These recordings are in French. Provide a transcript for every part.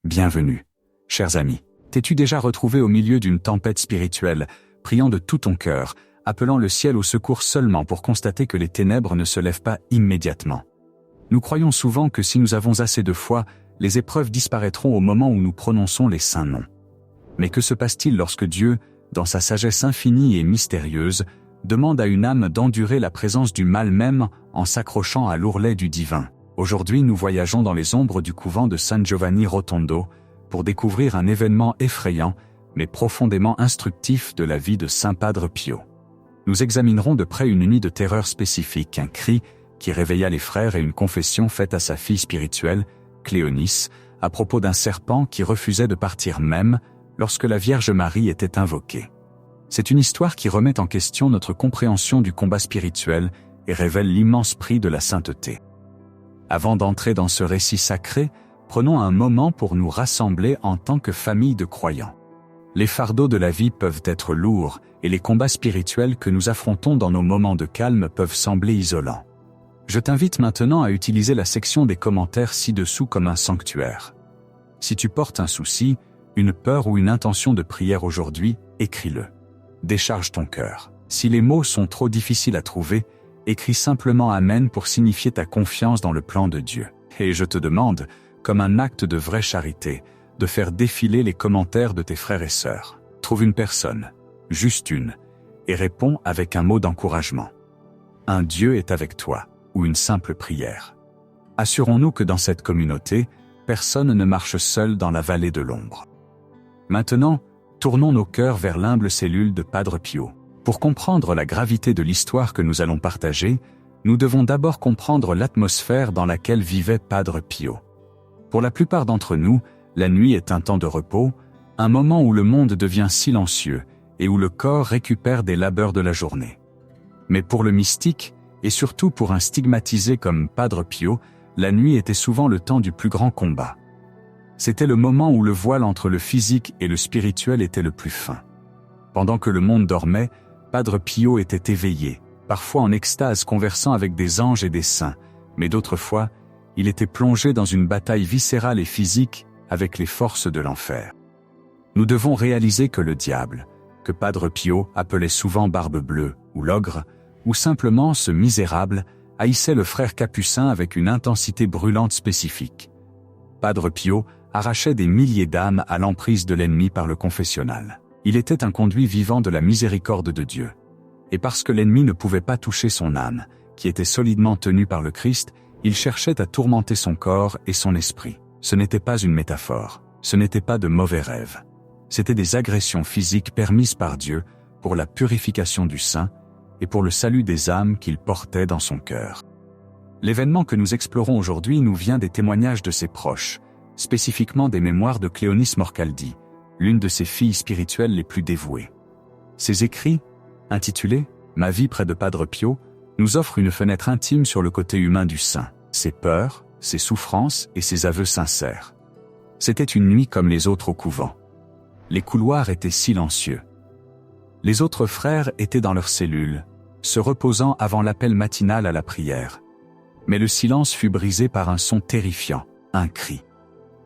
Bienvenue, chers amis. T'es-tu déjà retrouvé au milieu d'une tempête spirituelle, priant de tout ton cœur, appelant le ciel au secours seulement pour constater que les ténèbres ne se lèvent pas immédiatement? Nous croyons souvent que si nous avons assez de foi, les épreuves disparaîtront au moment où nous prononçons les saints noms. Mais que se passe-t-il lorsque Dieu, dans sa sagesse infinie et mystérieuse, demande à une âme d'endurer la présence du mal même en s'accrochant à l'ourlet du divin? Aujourd'hui, nous voyageons dans les ombres du couvent de San Giovanni Rotondo pour découvrir un événement effrayant, mais profondément instructif de la vie de Saint Padre Pio. Nous examinerons de près une nuit de terreur spécifique, un cri qui réveilla les frères et une confession faite à sa fille spirituelle, Cléonis, à propos d'un serpent qui refusait de partir même lorsque la Vierge Marie était invoquée. C'est une histoire qui remet en question notre compréhension du combat spirituel et révèle l'immense prix de la sainteté. Avant d'entrer dans ce récit sacré, prenons un moment pour nous rassembler en tant que famille de croyants. Les fardeaux de la vie peuvent être lourds et les combats spirituels que nous affrontons dans nos moments de calme peuvent sembler isolants. Je t'invite maintenant à utiliser la section des commentaires ci-dessous comme un sanctuaire. Si tu portes un souci, une peur ou une intention de prière aujourd'hui, écris-le. Décharge ton cœur. Si les mots sont trop difficiles à trouver, écris simplement Amen pour signifier ta confiance dans le plan de Dieu. Et je te demande, comme un acte de vraie charité, de faire défiler les commentaires de tes frères et sœurs. Trouve une personne, juste une, et réponds avec un mot d'encouragement. Un Dieu est avec toi, ou une simple prière. Assurons-nous que dans cette communauté, personne ne marche seul dans la vallée de l'ombre. Maintenant, tournons nos cœurs vers l'humble cellule de Padre Pio. Pour comprendre la gravité de l'histoire que nous allons partager, nous devons d'abord comprendre l'atmosphère dans laquelle vivait Padre Pio. Pour la plupart d'entre nous, la nuit est un temps de repos, un moment où le monde devient silencieux et où le corps récupère des labeurs de la journée. Mais pour le mystique, et surtout pour un stigmatisé comme Padre Pio, la nuit était souvent le temps du plus grand combat. C'était le moment où le voile entre le physique et le spirituel était le plus fin. Pendant que le monde dormait, Padre Pio était éveillé, parfois en extase conversant avec des anges et des saints, mais d'autres fois, il était plongé dans une bataille viscérale et physique avec les forces de l'enfer. Nous devons réaliser que le diable, que Padre Pio appelait souvent Barbe Bleue ou l'ogre, ou simplement ce misérable, haïssait le frère capucin avec une intensité brûlante spécifique. Padre Pio arrachait des milliers d'âmes à l'emprise de l'ennemi par le confessionnal. Il était un conduit vivant de la miséricorde de Dieu. Et parce que l'ennemi ne pouvait pas toucher son âme, qui était solidement tenue par le Christ, il cherchait à tourmenter son corps et son esprit. Ce n'était pas une métaphore, ce n'était pas de mauvais rêves. C'étaient des agressions physiques permises par Dieu pour la purification du saint et pour le salut des âmes qu'il portait dans son cœur. L'événement que nous explorons aujourd'hui nous vient des témoignages de ses proches, spécifiquement des mémoires de Cléonis Morcaldi, l'une de ses filles spirituelles les plus dévouées. Ses écrits, intitulés « Ma vie près de Padre Pio », nous offrent une fenêtre intime sur le côté humain du saint, ses peurs, ses souffrances et ses aveux sincères. C'était une nuit comme les autres au couvent. Les couloirs étaient silencieux. Les autres frères étaient dans leurs cellules, se reposant avant l'appel matinal à la prière. Mais le silence fut brisé par un son terrifiant, un cri.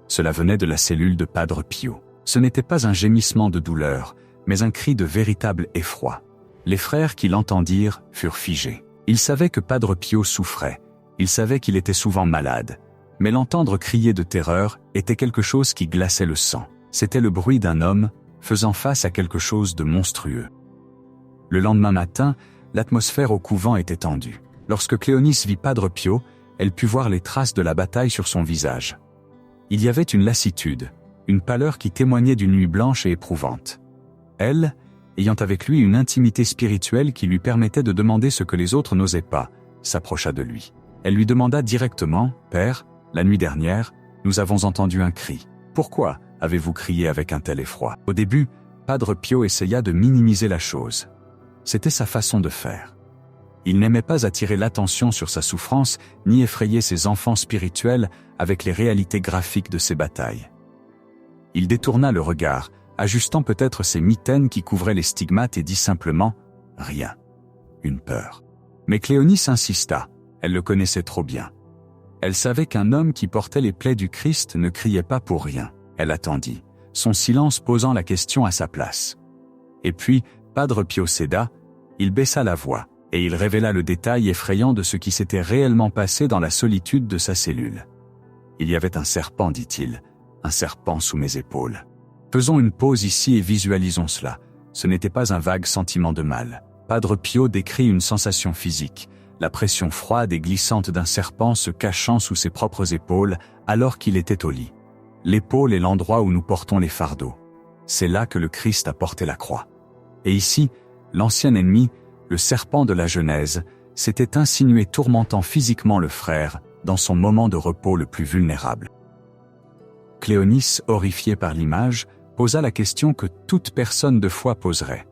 Cela venait de la cellule de Padre Pio. Ce n'était pas un gémissement de douleur, mais un cri de véritable effroi. Les frères qui l'entendirent furent figés. Ils savaient que Padre Pio souffrait, ils savaient qu'il était souvent malade, mais l'entendre crier de terreur était quelque chose qui glaçait le sang. C'était le bruit d'un homme faisant face à quelque chose de monstrueux. Le lendemain matin, l'atmosphère au couvent était tendue. Lorsque Cléonis vit Padre Pio, elle put voir les traces de la bataille sur son visage. Il y avait une lassitude, une pâleur qui témoignait d'une nuit blanche et éprouvante. Elle, ayant avec lui une intimité spirituelle qui lui permettait de demander ce que les autres n'osaient pas, s'approcha de lui. Elle lui demanda directement « Père, la nuit dernière, nous avons entendu un cri. Pourquoi avez-vous crié avec un tel effroi ?» Au début, Padre Pio essaya de minimiser la chose. C'était sa façon de faire. Il n'aimait pas attirer l'attention sur sa souffrance, ni effrayer ses enfants spirituels avec les réalités graphiques de ses batailles. Il détourna le regard, ajustant peut-être ses mitaines qui couvraient les stigmates et dit simplement « Rien. Une peur. » Mais Cléonis insista, elle le connaissait trop bien. Elle savait qu'un homme qui portait les plaies du Christ ne criait pas pour rien. Elle attendit, son silence posant la question à sa place. Et puis, Padre Pio céda, il baissa la voix, et il révéla le détail effrayant de ce qui s'était réellement passé dans la solitude de sa cellule. Il y avait un serpent, dit-il, un serpent sous mes épaules. Faisons une pause ici et visualisons cela. Ce n'était pas un vague sentiment de mal. Padre Pio décrit une sensation physique, la pression froide et glissante d'un serpent se cachant sous ses propres épaules alors qu'il était au lit. L'épaule est l'endroit où nous portons les fardeaux. C'est là que le Christ a porté la croix. Et ici, l'ancien ennemi, le serpent de la Genèse, s'était insinué tourmentant physiquement le frère dans son moment de repos le plus vulnérable. Cléonice, horrifiée par l'image, posa la question que toute personne de foi poserait.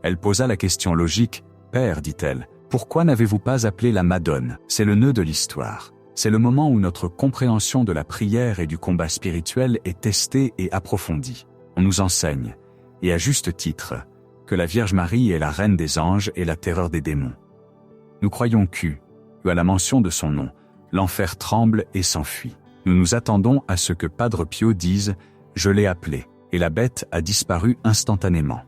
Elle posa la question logique, « Père, dit-elle, pourquoi n'avez-vous pas appelé la Madone ?» C'est le nœud de l'histoire. C'est le moment où notre compréhension de la prière et du combat spirituel est testée et approfondie. On nous enseigne, et à juste titre, que la Vierge Marie est la reine des anges et la terreur des démons. Nous croyons à la mention de son nom, l'enfer tremble et s'enfuit. Nous nous attendons à ce que Padre Pio dise « Je l'ai appelé » et la bête a disparu instantanément.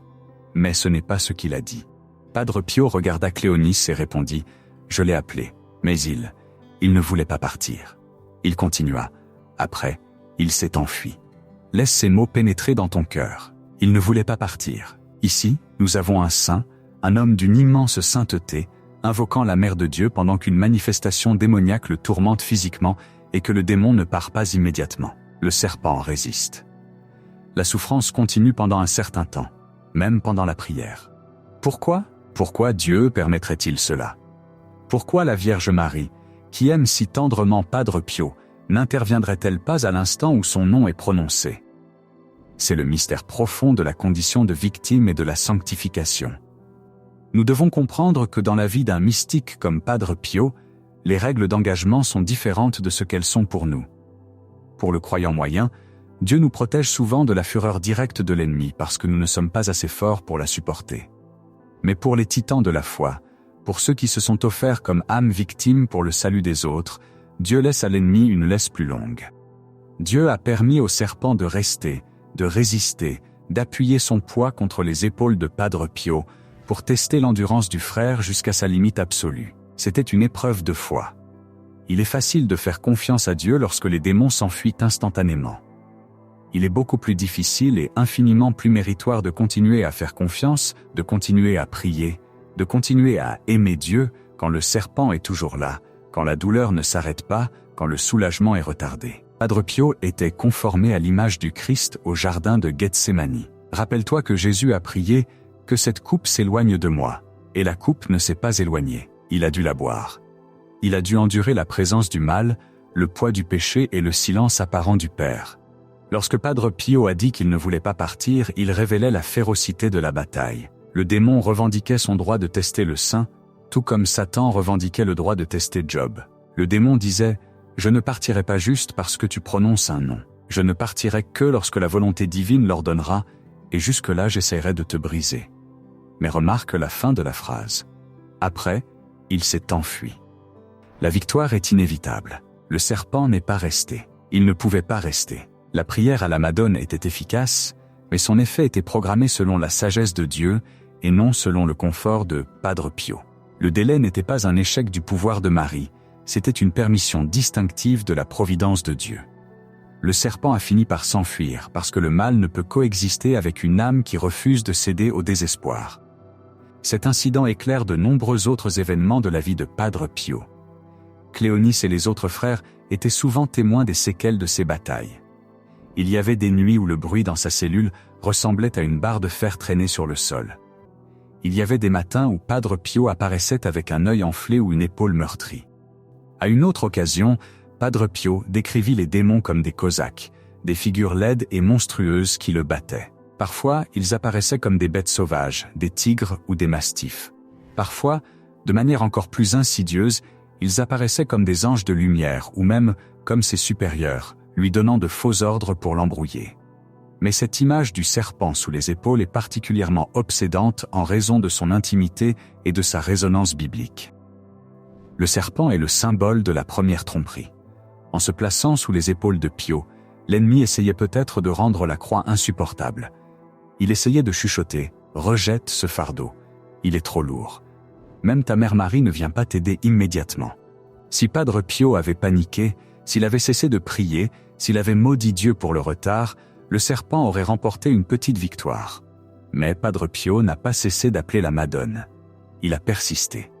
Mais ce n'est pas ce qu'il a dit. Padre Pio regarda Cléonice et répondit « Je l'ai appelé, mais il ne voulait pas partir. » Il continua « Après, il s'est enfui. » Laisse ces mots pénétrer dans ton cœur. Il ne voulait pas partir. Ici, nous avons un saint, un homme d'une immense sainteté, invoquant la Mère de Dieu pendant qu'une manifestation démoniaque le tourmente physiquement et que le démon ne part pas immédiatement. Le serpent résiste. La souffrance continue pendant un certain temps, même pendant la prière. Pourquoi Dieu permettrait-il cela? Pourquoi la Vierge Marie, qui aime si tendrement Padre Pio, n'interviendrait-elle pas à l'instant où son nom est prononcé? C'est le mystère profond de la condition de victime et de la sanctification. Nous devons comprendre que dans la vie d'un mystique comme Padre Pio, les règles d'engagement sont différentes de ce qu'elles sont pour nous. Pour le croyant moyen, Dieu nous protège souvent de la fureur directe de l'ennemi parce que nous ne sommes pas assez forts pour la supporter. Mais pour les titans de la foi, pour ceux qui se sont offerts comme âmes victimes pour le salut des autres, Dieu laisse à l'ennemi une laisse plus longue. Dieu a permis au serpent de rester, de résister, d'appuyer son poids contre les épaules de Padre Pio pour tester l'endurance du frère jusqu'à sa limite absolue. C'était une épreuve de foi. Il est facile de faire confiance à Dieu lorsque les démons s'enfuient instantanément. Il est beaucoup plus difficile et infiniment plus méritoire de continuer à faire confiance, de continuer à prier, de continuer à aimer Dieu quand le serpent est toujours là, quand la douleur ne s'arrête pas, quand le soulagement est retardé. Padre Pio était conformé à l'image du Christ au jardin de Gethsémani. Rappelle-toi que Jésus a prié « Que cette coupe s'éloigne de moi ». Et la coupe ne s'est pas éloignée. Il a dû la boire. Il a dû endurer la présence du mal, le poids du péché et le silence apparent du Père. Lorsque Padre Pio a dit qu'il ne voulait pas partir, il révélait la férocité de la bataille. Le démon revendiquait son droit de tester le saint, tout comme Satan revendiquait le droit de tester Job. Le démon disait « Je ne partirai pas juste parce que tu prononces un nom. Je ne partirai que lorsque la volonté divine l'ordonnera, et jusque-là j'essaierai de te briser. » Mais remarque la fin de la phrase. Après, il s'est enfui. La victoire est inévitable. Le serpent n'est pas resté. Il ne pouvait pas rester. La prière à la Madone était efficace, mais son effet était programmé selon la sagesse de Dieu et non selon le confort de Padre Pio. Le délai n'était pas un échec du pouvoir de Marie, c'était une permission distinctive de la providence de Dieu. Le serpent a fini par s'enfuir parce que le mal ne peut coexister avec une âme qui refuse de céder au désespoir. Cet incident éclaire de nombreux autres événements de la vie de Padre Pio. Cléonice et les autres frères étaient souvent témoins des séquelles de ces batailles. Il y avait des nuits où le bruit dans sa cellule ressemblait à une barre de fer traînée sur le sol. Il y avait des matins où Padre Pio apparaissait avec un œil enflé ou une épaule meurtrie. À une autre occasion, Padre Pio décrivit les démons comme des cosaques, des figures laides et monstrueuses qui le battaient. Parfois, ils apparaissaient comme des bêtes sauvages, des tigres ou des mastifs. Parfois, de manière encore plus insidieuse, ils apparaissaient comme des anges de lumière ou même comme ses supérieurs, lui donnant de faux ordres pour l'embrouiller. Mais cette image du serpent sous les épaules est particulièrement obsédante en raison de son intimité et de sa résonance biblique. Le serpent est le symbole de la première tromperie. En se plaçant sous les épaules de Pio, L'ennemi essayait peut-être de rendre la croix insupportable. Il essayait de chuchoter « Rejette ce fardeau. Il est trop lourd. » Même ta mère Marie ne vient pas t'aider immédiatement. Si Padre Pio avait paniqué, s'il avait cessé de prier, s'il avait maudit Dieu pour le retard, le serpent aurait remporté une petite victoire. Mais Padre Pio n'a pas cessé d'appeler la Madone. Il a persisté.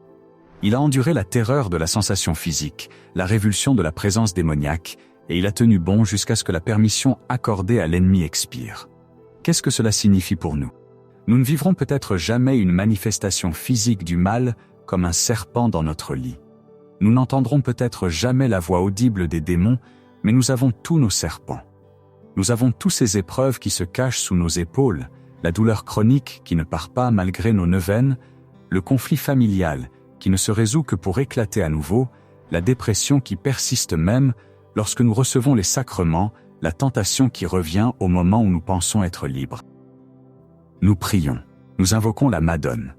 Il a enduré la terreur de la sensation physique, la révulsion de la présence démoniaque, et il a tenu bon jusqu'à ce que la permission accordée à l'ennemi expire. Qu'est-ce que cela signifie pour nous? Nous ne vivrons peut-être jamais une manifestation physique du mal comme un serpent dans notre lit. Nous n'entendrons peut-être jamais la voix audible des démons, mais nous avons tous nos serpents. Nous avons tous ces épreuves qui se cachent sous nos épaules, la douleur chronique qui ne part pas malgré nos neuvaines, le conflit familial qui ne se résout que pour éclater à nouveau, la dépression qui persiste même lorsque nous recevons les sacrements, la tentation qui revient au moment où nous pensons être libres. Nous prions, nous invoquons la Madone.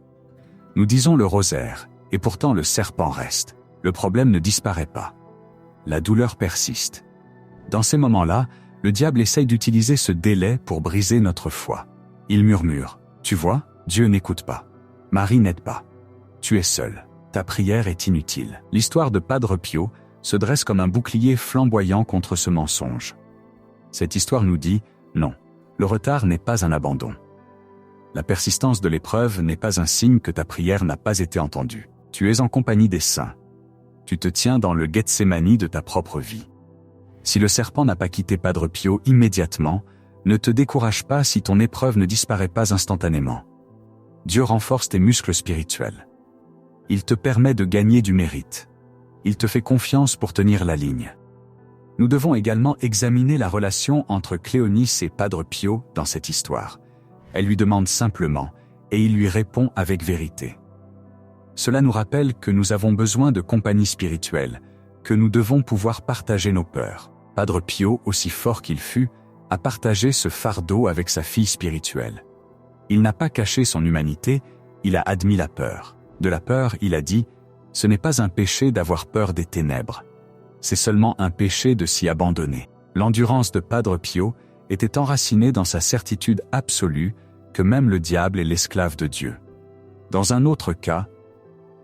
Nous disons le rosaire, et pourtant le serpent reste. Le problème ne disparaît pas. La douleur persiste. Dans ces moments-là, le diable essaye d'utiliser ce délai pour briser notre foi. Il murmure, « Tu vois, Dieu n'écoute pas. Marie n'aide pas. Tu es seul. Ta prière est inutile. » L'histoire de Padre Pio se dresse comme un bouclier flamboyant contre ce mensonge. Cette histoire nous dit, non, le retard n'est pas un abandon. La persistance de l'épreuve n'est pas un signe que ta prière n'a pas été entendue. Tu es en compagnie des saints. Tu te tiens dans le Gethsémani de ta propre vie. Si le serpent n'a pas quitté Padre Pio immédiatement, ne te décourage pas si ton épreuve ne disparaît pas instantanément. Dieu renforce tes muscles spirituels. Il te permet de gagner du mérite. Il te fait confiance pour tenir la ligne. Nous devons également examiner la relation entre Cléonice et Padre Pio dans cette histoire. Elle lui demande simplement, et il lui répond avec vérité. Cela nous rappelle que nous avons besoin de compagnie spirituelle, que nous devons pouvoir partager nos peurs. Padre Pio, aussi fort qu'il fut, a partagé ce fardeau avec sa fille spirituelle. Il n'a pas caché son humanité, il a admis la peur. De la peur, il a dit, « Ce n'est pas un péché d'avoir peur des ténèbres. C'est seulement un péché de s'y abandonner. » L'endurance de Padre Pio était enracinée dans sa certitude absolue que même le diable est l'esclave de Dieu. Dans un autre cas,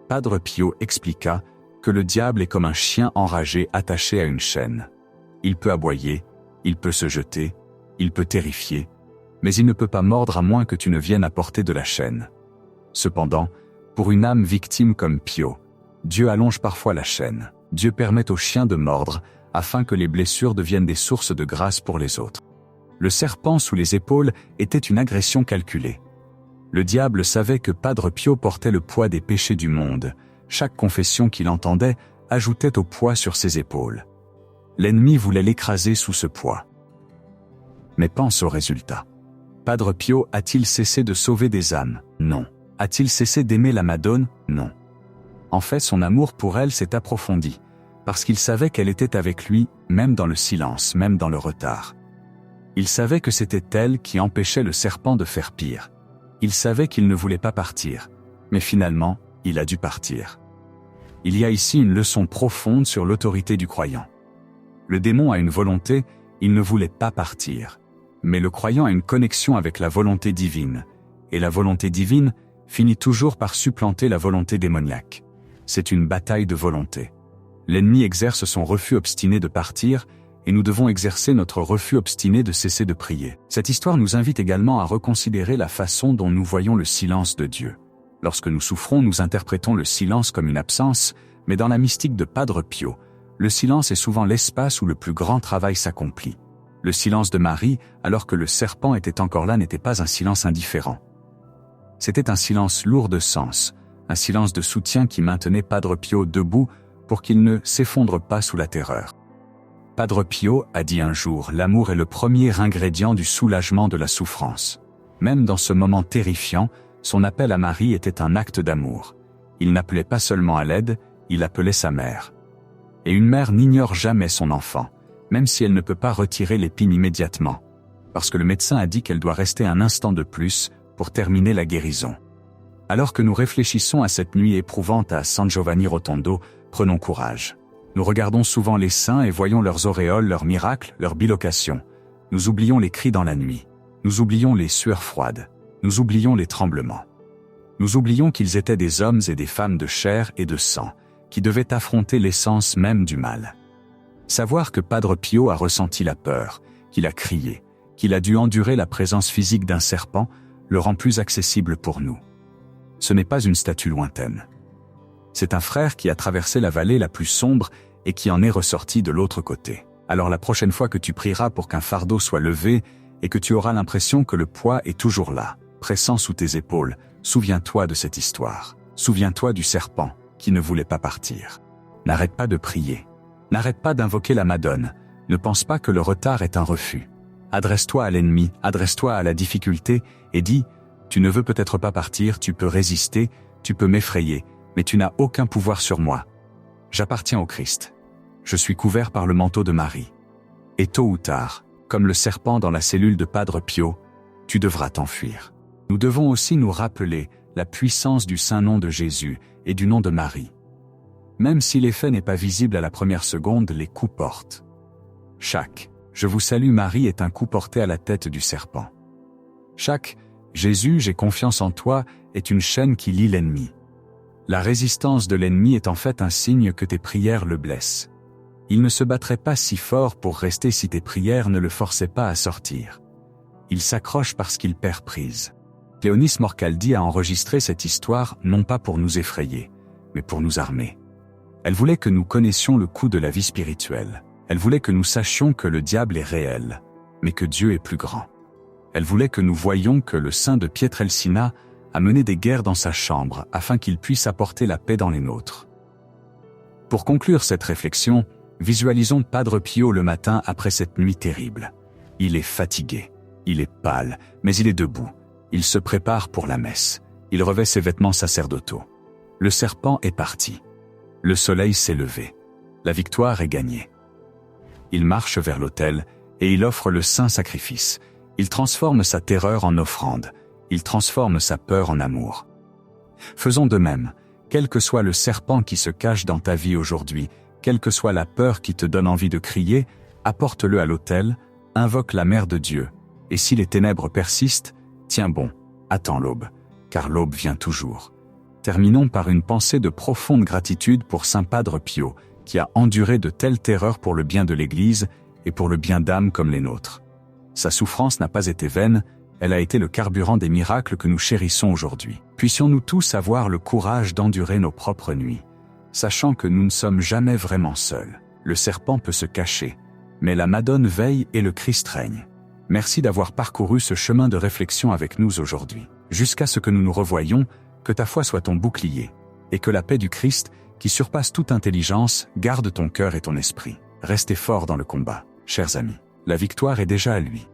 Padre Pio expliqua que le diable est comme un chien enragé attaché à une chaîne. Il peut aboyer, il peut se jeter, il peut terrifier, mais il ne peut pas mordre à moins que tu ne viennes à portée de la chaîne. Cependant, pour une âme victime comme Pio, Dieu allonge parfois la chaîne. Dieu permet au chien de mordre afin que les blessures deviennent des sources de grâce pour les autres. Le serpent sous les épaules était une agression calculée. Le diable savait que Padre Pio portait le poids des péchés du monde. Chaque confession qu'il entendait ajoutait au poids sur ses épaules. L'ennemi voulait l'écraser sous ce poids. Mais pense au résultat. Padre Pio a-t-il cessé de sauver des âmes? Non. A-t-il cessé d'aimer la Madone? Non. En fait, son amour pour elle s'est approfondi, parce qu'il savait qu'elle était avec lui, même dans le silence, même dans le retard. Il savait que c'était elle qui empêchait le serpent de faire pire. Il savait qu'il ne voulait pas partir, mais finalement, il a dû partir. Il y a ici une leçon profonde sur l'autorité du croyant. Le démon a une volonté, il ne voulait pas partir. Mais le croyant a une connexion avec la volonté divine, et la volonté divine finit toujours par supplanter la volonté démoniaque. C'est une bataille de volonté. L'ennemi exerce son refus obstiné de partir, et nous devons exercer notre refus obstiné de cesser de prier. Cette histoire nous invite également à reconsidérer la façon dont nous voyons le silence de Dieu. Lorsque nous souffrons, nous interprétons le silence comme une absence, mais dans la mystique de Padre Pio, le silence est souvent l'espace où le plus grand travail s'accomplit. Le silence de Marie, alors que le serpent était encore là, n'était pas un silence indifférent. C'était un silence lourd de sens, un silence de soutien qui maintenait Padre Pio debout pour qu'il ne s'effondre pas sous la terreur. Padre Pio a dit un jour, l'amour est le premier ingrédient du soulagement de la souffrance. Même dans ce moment terrifiant, son appel à Marie était un acte d'amour. Il n'appelait pas seulement à l'aide, il appelait sa mère. Et une mère n'ignore jamais son enfant, même si elle ne peut pas retirer l'épine immédiatement, parce que le médecin a dit qu'elle doit rester un instant de plus pour terminer la guérison. Alors que nous réfléchissons à cette nuit éprouvante à San Giovanni Rotondo, prenons courage. Nous regardons souvent les saints et voyons leurs auréoles, leurs miracles, leurs bilocations. Nous oublions les cris dans la nuit. Nous oublions les sueurs froides. Nous oublions les tremblements. Nous oublions qu'ils étaient des hommes et des femmes de chair et de sang, qui devaient affronter l'essence même du mal. Savoir que Padre Pio a ressenti la peur, qu'il a crié, qu'il a dû endurer la présence physique d'un serpent, le rend plus accessible pour nous. Ce n'est pas une statue lointaine. C'est un frère qui a traversé la vallée la plus sombre et qui en est ressorti de l'autre côté. Alors la prochaine fois que tu prieras pour qu'un fardeau soit levé et que tu auras l'impression que le poids est toujours là, pressant sous tes épaules, souviens-toi de cette histoire. Souviens-toi du serpent qui ne voulait pas partir. N'arrête pas de prier. N'arrête pas d'invoquer la Madone. Ne pense pas que le retard est un refus. Adresse-toi à l'ennemi, adresse-toi à la difficulté et dis « Tu ne veux peut-être pas partir, tu peux résister, tu peux m'effrayer, mais tu n'as aucun pouvoir sur moi. J'appartiens au Christ. Je suis couvert par le manteau de Marie. Et tôt ou tard, comme le serpent dans la cellule de Padre Pio, tu devras t'enfuir. » Nous devons aussi nous rappeler la puissance du saint nom de Jésus et du nom de Marie. Même si l'effet n'est pas visible à la première seconde, les coups portent. Chaque « Je vous salue Marie » est un coup porté à la tête du serpent. Chaque « Jésus, j'ai confiance en toi » est une chaîne qui lie l'ennemi. La résistance de l'ennemi est en fait un signe que tes prières le blessent. Il ne se battrait pas si fort pour rester si tes prières ne le forçaient pas à sortir. Il s'accroche parce qu'il perd prise. Cléonice Morcaldi a enregistré cette histoire non pas pour nous effrayer, mais pour nous armer. Elle voulait que nous connaissions le coût de la vie spirituelle. Elle voulait que nous sachions que le diable est réel, mais que Dieu est plus grand. Elle voulait que nous voyions que le saint de Pietrelcina a mené des guerres dans sa chambre afin qu'il puisse apporter la paix dans les nôtres. Pour conclure cette réflexion, visualisons Padre Pio le matin après cette nuit terrible. Il est fatigué, il est pâle, mais il est debout. Il se prépare pour la messe. Il revêt ses vêtements sacerdotaux. Le serpent est parti. Le soleil s'est levé. La victoire est gagnée. Il marche vers l'autel et il offre le saint sacrifice. Il transforme sa terreur en offrande. Il transforme sa peur en amour. Faisons de même, quel que soit le serpent qui se cache dans ta vie aujourd'hui, quelle que soit la peur qui te donne envie de crier, apporte-le à l'autel, invoque la Mère de Dieu, et si les ténèbres persistent, tiens bon, attends l'aube, car l'aube vient toujours. Terminons par une pensée de profonde gratitude pour Saint Padre Pio, qui a enduré de telles terreurs pour le bien de l'Église et pour le bien d'âmes comme les nôtres. Sa souffrance n'a pas été vaine, elle a été le carburant des miracles que nous chérissons aujourd'hui. Puissions-nous tous avoir le courage d'endurer nos propres nuits, sachant que nous ne sommes jamais vraiment seuls. Le serpent peut se cacher, mais la Madone veille et le Christ règne. Merci d'avoir parcouru ce chemin de réflexion avec nous aujourd'hui. Jusqu'à ce que nous nous revoyions, que ta foi soit ton bouclier, et que la paix du Christ, qui surpasse toute intelligence, garde ton cœur et ton esprit. Restez forts dans le combat, chers amis. La victoire est déjà à lui.